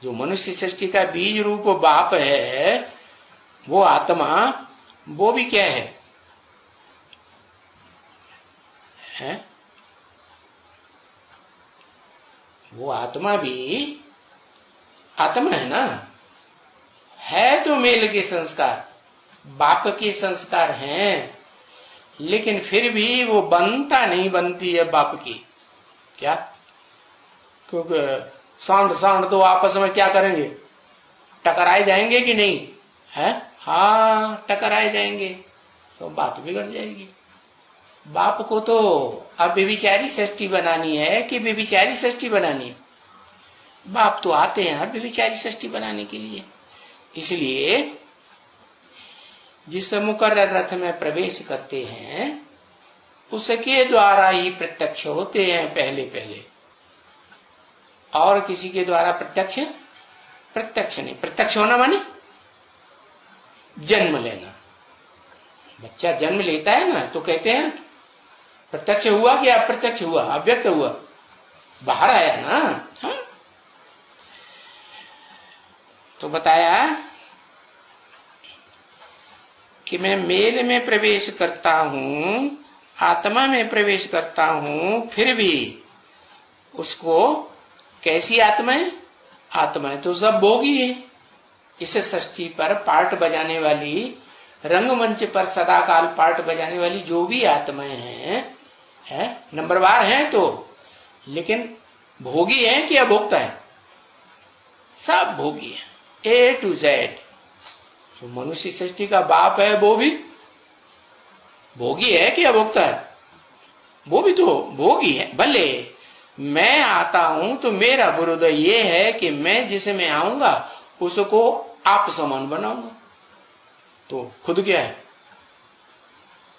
जो मनुष्य सृष्टि का बीज रूप बाप है, वो आत्मा, वो भी क्या है? वो आत्मा भी आत्मा है ना, है तो मेल के संस्कार, बाप के संस्कार हैं, लेकिन फिर भी वो बनता नहीं, बनती है बाप की। क्या? क्योंकि सांड सांड तो आपस में क्या करेंगे, टकराए जाएंगे कि नहीं है? हाँ, टकराए जाएंगे तो बात बिगड़ जाएगी। बाप को तो अब व्यभिचारी सृष्टि बनानी है कि व्यभिचारी सृष्टि बनानी है? बाप तो आते हैं व्यभिचारी सृष्टि बनाने के लिए। इसलिए जिस मुकर्रर रथ में प्रवेश करते हैं उसके द्वारा ही प्रत्यक्ष होते हैं पहले पहले, और किसी के द्वारा प्रत्यक्ष नहीं। प्रत्यक्ष होना माने जन्म लेना। बच्चा जन्म लेता है ना तो कहते हैं प्रत्यक्ष हुआ कि अप्रत्यक्ष हुआ, अव्यक्त हुआ, बाहर आया ना। हाँ? तो बताया कि मैं मेल में प्रवेश करता हूं, आत्मा में प्रवेश करता हूं, फिर भी उसको कैसी आत्मा है? आत्मा है तो सब भोगी है। इस सृष्टि पर पार्ट बजाने वाली, रंगमंच पर सदाकाल पार्ट बजाने वाली जो भी आत्माएं हैं, नंबरवार हैं तो, लेकिन भोगी है कि अभोक्ता है? सब भोगी है, ए टू जेड। तो मनुष्य सृष्टि का बाप है वो भी भोगी है कि अभोक्ता है? वो भी तो भोगी है। भले मैं आता हूं तो मेरा गुरुदय ये है कि मैं जिसमें आऊंगा उसको आप समान बनाऊंगा। तो खुद क्या है?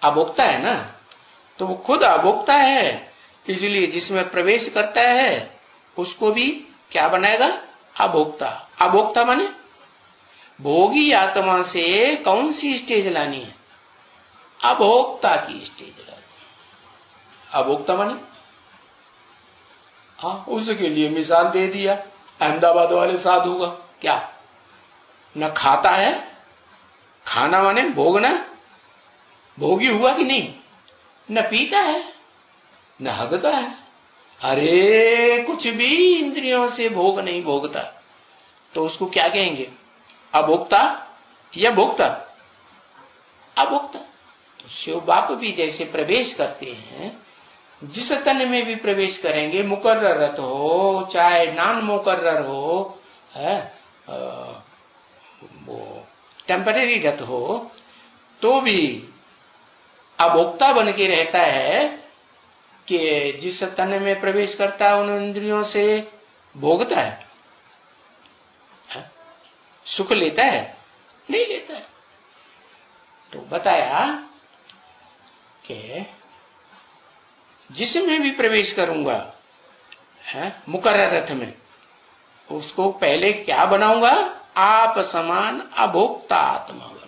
अभोक्ता है ना, तो वो खुद अभोक्ता है, इसलिए जिसमें प्रवेश करता है उसको भी क्या बनाएगा? अभोक्ता। अभोक्ता माने भोगी आत्मा से कौन सी स्टेज लानी है? अभोक्ता की स्टेज लानी। अभोक्ता माने हाँ, उसके लिए मिसाल दे दिया अहमदाबाद वाले साधु का। क्या? न खाता है, खाना माने भोगना, भोगी हुआ कि नहीं? न पीता है, न हगता है, अरे कुछ भी इंद्रियों से भोग नहीं भोगता, तो उसको क्या कहेंगे? अभोक्ता या भोक्ता? अभोक्ता। तो शिव बाप भी जैसे प्रवेश करते हैं, जिस तन में भी प्रवेश करेंगे, मुकर्रर रत हो चाहे नॉन मुकर्रर हो, है वो टेम्परेरी रत हो, तो भी अभोक्ता बन के रहता है कि जिस तन में प्रवेश करता है उन इंद्रियों से भोगता है, सुख लेता है? नहीं लेता है। तो बताया कि जिसमें भी प्रवेश करूंगा है मुकर्रर रथ में, उसको पहले क्या बनाऊंगा? आप समान अभोक्ता आत्मा बनूंगा।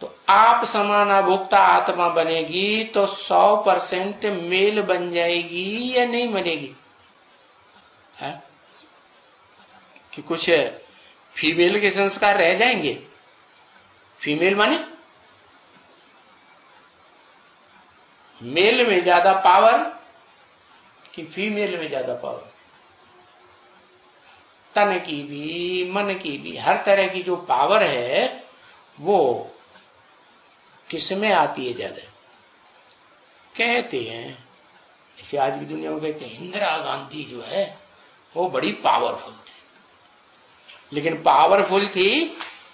तो आप समान अभोक्ता आत्मा बनेगी तो 100% मेल बन जाएगी या नहीं बनेगी? है कि कुछ फीमेल के संस्कार रह जाएंगे? फीमेल माने मेल में ज्यादा पावर कि फीमेल में ज्यादा पावर? तन की भी, मन की भी, हर तरह की जो पावर है वो किसमें आती है ज्यादा? कहते हैं, जैसे आज की दुनिया में कहते हैं इंदिरा गांधी जो है वो बड़ी पावरफुल थी, लेकिन पावरफुल थी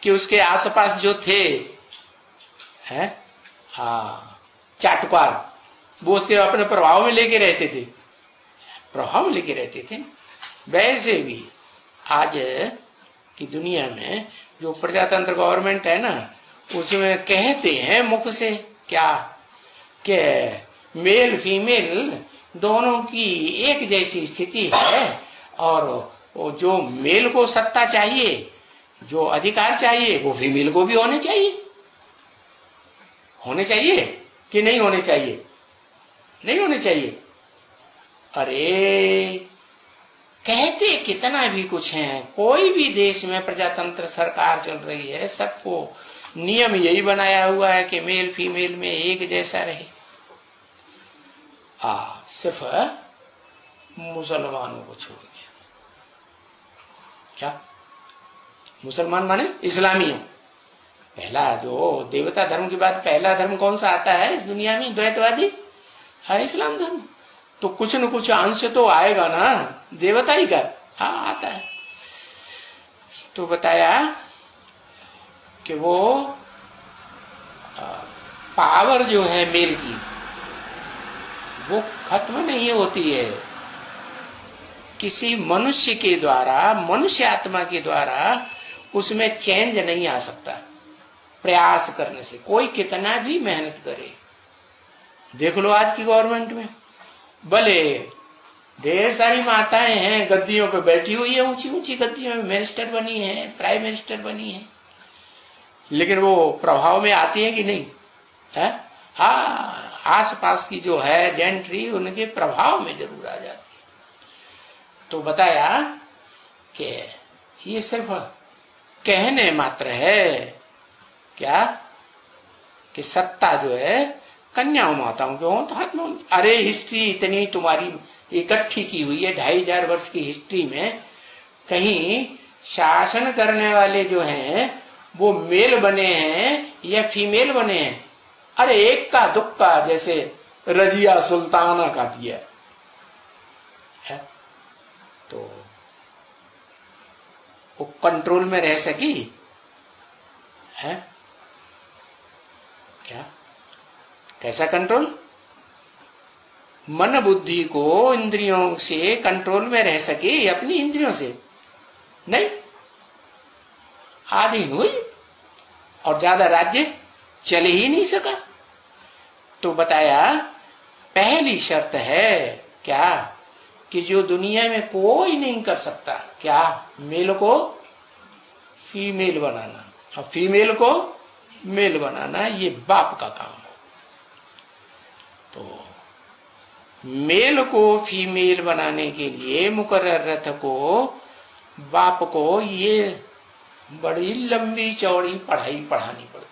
कि उसके आसपास जो थे हैं, हाँ, चाटुकार, वो उसके अपने प्रभाव में लेके रहते थे, प्रभाव में लेके रहते थे। वैसे भी आज की दुनिया में जो प्रजातंत्र गवर्नमेंट है ना, उसमें कहते हैं मुख से क्या कि मेल फीमेल दोनों की एक जैसी स्थिति है, और वो जो मेल को सत्ता चाहिए, जो अधिकार चाहिए, वो फीमेल को भी होने चाहिए। होने चाहिए कि नहीं होने चाहिए? नहीं होने चाहिए। अरे कहते चाहते कितना भी कुछ है, कोई भी देश में प्रजातंत्र सरकार चल रही है, सबको नियम यही बनाया हुआ है कि मेल फीमेल में एक जैसा रहे। सिर्फ मुसलमानों को छोड़ के। क्या मुसलमान माने इस्लामियों? पहला जो देवता धर्म के बाद पहला धर्म कौन सा आता है इस दुनिया में? द्वैतवादी है इस्लाम धर्म। तो कुछ न कुछ अंश तो आएगा ना देवता ही का। आता है। तो बताया कि वो पावर जो है मेल की वो खत्म नहीं होती है। किसी मनुष्य के द्वारा, मनुष्य आत्मा के द्वारा उसमें चेंज नहीं आ सकता प्रयास करने से, कोई कितना भी मेहनत करे। देख लो आज की गवर्नमेंट में भले ढेर सारी माताएं हैं गद्दियों पे बैठी हुई है, ऊंची ऊंची गद्दियों में मिनिस्टर बनी है, प्राइम मिनिस्टर बनी है, लेकिन वो प्रभाव में आती है कि नहीं है? आस पास की जो है जेंट्री उनके प्रभाव में जरूर आ जाती है। तो बताया कि ये सिर्फ कहने मात्र है क्या कि सत्ता जो है कन्याओं माताओं के हो तो हाथ में। अरे हिस्ट्री इतनी तुम्हारी इकट्ठी की हुई है 2500 वर्ष की हिस्ट्री में, कहीं शासन करने वाले जो हैं वो मेल बने हैं या फीमेल बने हैं? अरे एक का दुक्का जैसे रजिया सुल्ताना का दिया है तो वो कंट्रोल में रह सकी है क्या? कैसा कंट्रोल? मन बुद्धि को इंद्रियों से कंट्रोल में रह सके अपनी इंद्रियों से नहीं, आधीन हुई और ज्यादा राज्य चल ही नहीं सका। तो बताया पहली शर्त है क्या कि जो दुनिया में कोई नहीं कर सकता, क्या? मेल को फीमेल बनाना और फीमेल को मेल बनाना, ये बाप का काम है। तो मेल को फीमेल बनाने के लिए मुकर्रर रथ को बाप को ये बड़ी लंबी चौड़ी पढ़ाई पढ़ानी पड़ती।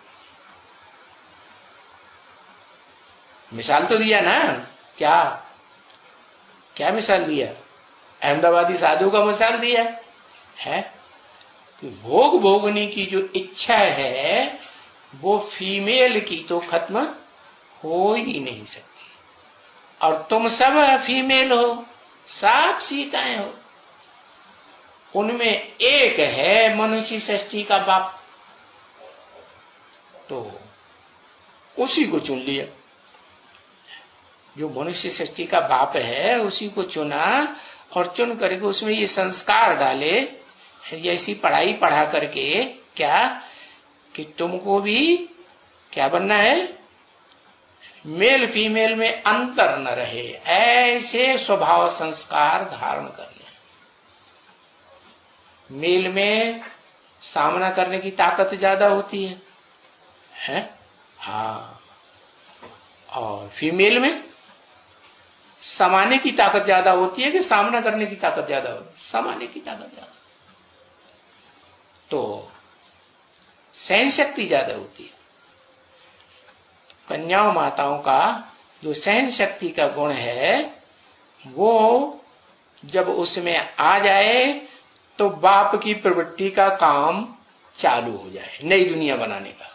मिसाल तो दिया ना, क्या क्या मिसाल दिया? अहमदाबादी साधु का मिसाल दिया है कि भोग भोगने की जो इच्छा है वो फीमेल की तो खत्म हो ही नहीं सकती। और तुम सब फीमेल हो, सब सीताएं हो, उनमें एक है मनुष्य सृष्टि का बाप, तो उसी को चुन लिया। जो मनुष्य सृष्टि का बाप है उसी को चुना और चुन करके उसमें ये संस्कार डाले, ऐसी पढ़ाई पढ़ा करके क्या कि तुमको भी क्या बनना है? मेल फीमेल में अंतर न रहे, ऐसे स्वभाव संस्कार धारण कर ले। मेल में सामना करने की ताकत ज्यादा होती है? हाँ, और फीमेल में समाने की ताकत ज्यादा होती है कि सामना करने की ताकत ज्यादा होती है? समाने की ताकत ज्यादा। तो सहन शक्ति ज्यादा होती है। कन्याओं माताओं का जो सहन शक्ति का गुण है वो जब उसमें आ जाए तो बाप की प्रवृत्ति का काम चालू हो जाए, नई दुनिया बनाने का।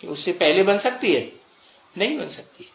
कि उससे पहले बन सकती है? नहीं बन सकती।